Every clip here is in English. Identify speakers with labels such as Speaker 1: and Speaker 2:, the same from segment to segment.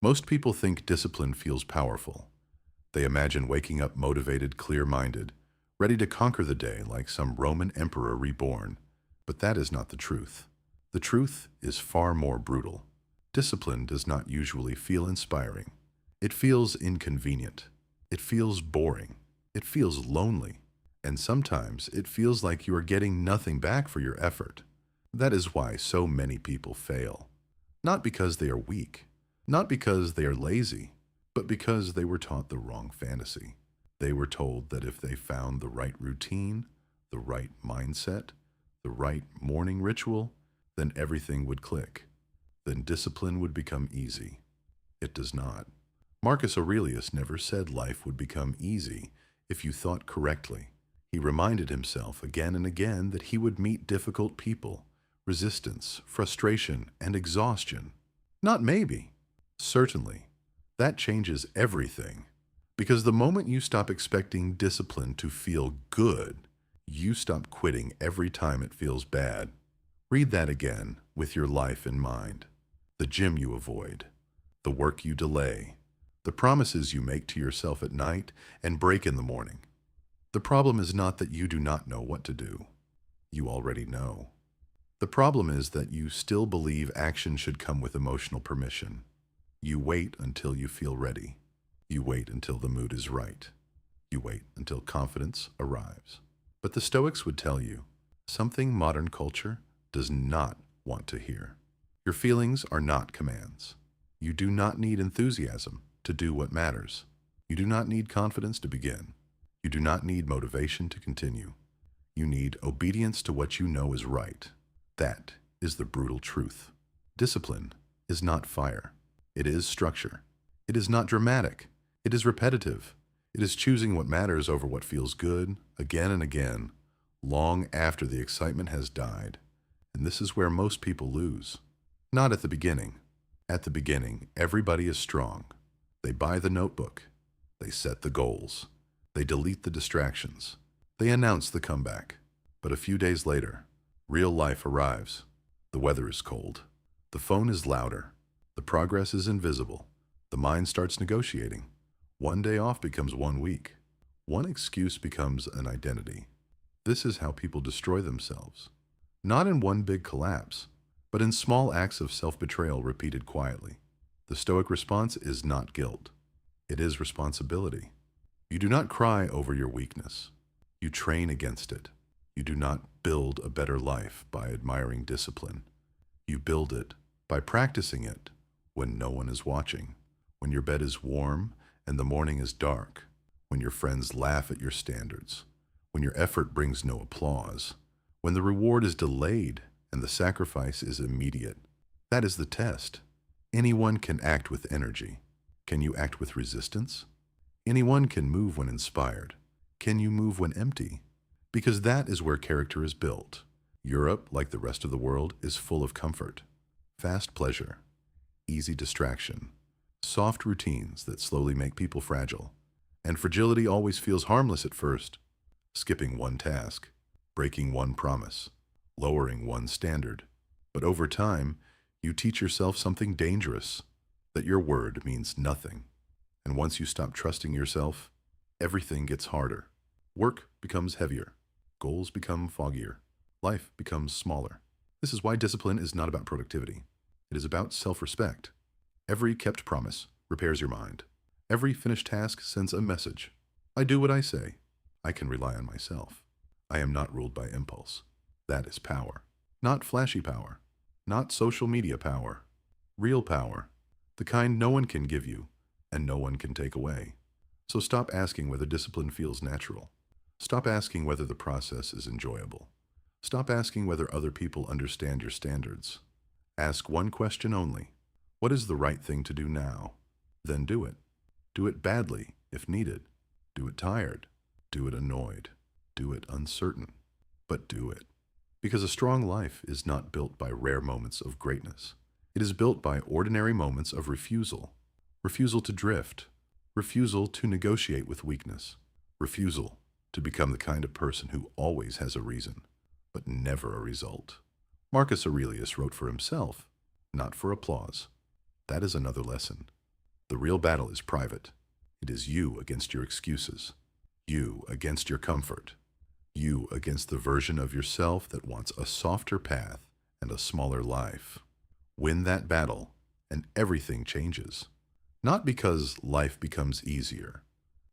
Speaker 1: Most people think discipline feels powerful. They imagine waking up motivated, clear-minded, ready to conquer the day like some Roman emperor reborn. But that is not the truth. The truth is far more brutal. Discipline does not usually feel inspiring. It feels inconvenient. It feels boring. It feels lonely. And sometimes it feels like you are getting nothing back for your effort. That is why so many people fail. Not because they are weak, not because they are lazy, but because they were taught the wrong fantasy. They were told that if they found the right routine, the right mindset, the right morning ritual, then everything would click. Then discipline would become easy. It does not. Marcus Aurelius never said life would become easy if you thought correctly. He reminded himself again and again that he would meet difficult people, resistance, frustration, and exhaustion. Not maybe, certainly. That changes everything. Because the moment you stop expecting discipline to feel good, you stop quitting every time it feels bad. Read that again with your life in mind. The gym you avoid, the work you delay, the promises you make to yourself at night and break in the morning. The problem is not that you do not know what to do. You already know. The problem is that you still believe action should come with emotional permission. You wait until you feel ready. You wait until the mood is right. You wait until confidence arrives. But the Stoics would tell you something modern culture does not want to hear. Your feelings are not commands. You do not need enthusiasm to do what matters. You do not need confidence to begin. You do not need motivation to continue. You need obedience to what you know is right. That is the brutal truth. Discipline is not fire. It is structure. It is not dramatic. It is repetitive. It is choosing what matters over what feels good again and again, long after the excitement has died. And this is where most people lose. Not at the beginning. At the beginning, everybody is strong. They buy the notebook. They set the goals. They delete the distractions. They announce the comeback. But a few days later, real life arrives. The weather is cold. The phone is louder. The progress is invisible. The mind starts negotiating. One day off becomes 1 week. One excuse becomes an identity. This is how people destroy themselves. Not in one big collapse, but in small acts of self-betrayal repeated quietly. The Stoic response is not guilt. It is responsibility. You do not cry over your weakness. You train against it. You do not build a better life by admiring discipline. You build it by practicing it when no one is watching, when your bed is warm and the morning is dark, when your friends laugh at your standards, when your effort brings no applause, when the reward is delayed and the sacrifice is immediate. That is the test. Anyone can act with energy. Can you act with resistance? Anyone can move when inspired. Can you move when empty? Because that is where character is built. Europe, like the rest of the world, is full of comfort, fast pleasure, easy distraction, soft routines that slowly make people fragile. And fragility always feels harmless at first. Skipping one task, breaking one promise, lowering one standard. But over time, you teach yourself something dangerous, that your word means nothing. And once you stop trusting yourself, everything gets harder. Work becomes heavier. Goals become foggier. Life becomes smaller. This is why discipline is not about productivity. It is about self-respect. Every kept promise repairs your mind. Every finished task sends a message. I do what I say. I can rely on myself. I am not ruled by impulse. That is power. Not flashy power. Not social media power. Real power. The kind no one can give you and no one can take away. So stop asking whether discipline feels natural. Stop asking whether the process is enjoyable. Stop asking whether other people understand your standards. Ask one question only. What is the right thing to do now? Then do it. Do it badly, if needed. Do it tired. Do it annoyed. Do it uncertain. But do it. Because a strong life is not built by rare moments of greatness. It is built by ordinary moments of refusal. Refusal to drift. Refusal to negotiate with weakness. Refusal to become the kind of person who always has a reason, but never a result. Marcus Aurelius wrote for himself, not for applause. That is another lesson. The real battle is private. It is you against your excuses. You against your comfort. You against the version of yourself that wants a softer path and a smaller life. Win that battle, and everything changes. Not because life becomes easier,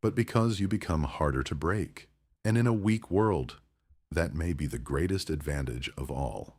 Speaker 1: but because you become harder to break. And in a weak world, that may be the greatest advantage of all.